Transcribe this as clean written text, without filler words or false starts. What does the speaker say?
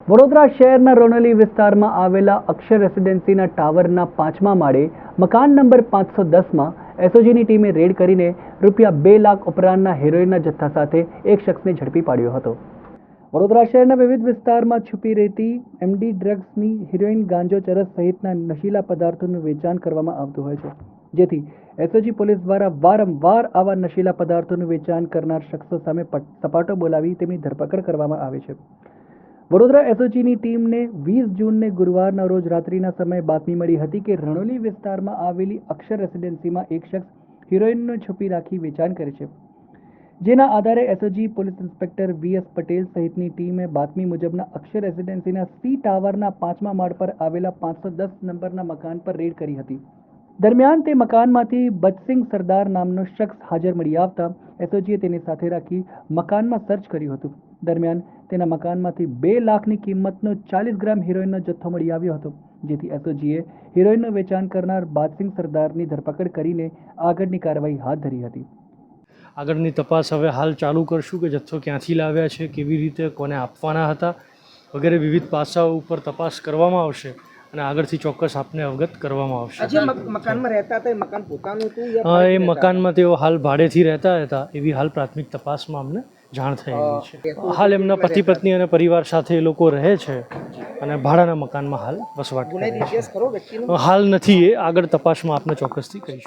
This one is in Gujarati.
વડોદરા શહેરના રોનલી વિસ્તારમાં આવેલા અક્ષર રેસિડેન્સીના ટાવરના 5મા માળે મકાન નંબર 510માં એસઓજીની ટીમે રેડ કરીને ₹2 લાખ ઉપરાંતના હેરોઇનના જથ્થા સાથે એક શખ્સને ઝડપી પાડ્યો હતો। વડોદરા શહેરના વિવિધ વિસ્તારમાં છુપી રહેતી એમડી ડ્રગ્સની હેરોઇન, ગાંજો, ચરસ સહિતના નશીલા પદાર્થોનું વેચાણ કરવામાં આવતું હોય છે, જેથી એસઓજી પોલીસ દ્વારા વારંવાર આવા નશીલા પદાર્થોનું વેચાણ કરનાર શખ્સો સામે સપાટો બોલાવી તેમની ધરપકડ કરવામાં આવે છે। વડોદરા એસઓજીની ટીમને 20 જૂનને ગુરુવારના રોજ રાત્રિના સમયે બાતમી મળી હતી કે રણોલી વિસ્તારમાં આવેલી અક્ષર રેસિડેન્સીમાં એક શખ્સ હિરોઈનને છુપી રાખી વેચાણ કરે છે, જેના આધારે SOG police inspector VS Patel સહિતની ટીમે બાતમી મુજબના અક્ષર રેસિડેન્સીના સી ટાવરના 5મા માળ પર આવેલા 510 નંબરના મકાન પર રેડ કરી હતી। દરમિયાન તે મકાનમાંથી બચસિંગ સરદાર નામનો શખ્સ હાજર મળી આવતા એસઓજીએ તેની સાથે રાખી મકાનમાં સર્ચ કર્યું હતું। દરમિયાન તેના મકાનમાંથી 2 લાખની કિંમતનો 40 ગ્રામ હિરોઈનનો જથ્થો મળી આવ્યો હતો, જેથી એસઓજીએ હિરોઈનનું વેચાણ કરનાર બચસિંગ સરદારની ધરપકડ કરીને આગળની કાર્યવાહી હાથ ધરી હતી। આગળની તપાસ હવે હાલ ચાલુ કરશું કે જથ્થો ક્યાંથી લાવ્યા છે, કેવી રીતે, કોને આપવાના હતા વગેરે વિવિધ પાસાઓ ઉપર તપાસ કરવામાં આવશે અને આગળથી ચોક્કસ આપને અવગત કરવામાં આવશે। મકાનમાં રહેતા હતા, એ મકાન પોતાનું હતું? એ મકાનમાં તેઓ હાલ ભાડેથી રહેતા હતા એવી હાલ પ્રાથમિક તપાસમાં અમને જાણ થયેલી છે। હાલ એમના પતિ પત્ની અને પરિવાર સાથે એ લોકો રહે છે અને ભાડાના મકાનમાં હાલ વસવાટ કરે છે। હાલ નથી, એ આગળ તપાસમાં આપને ચોક્કસથી કહીશું।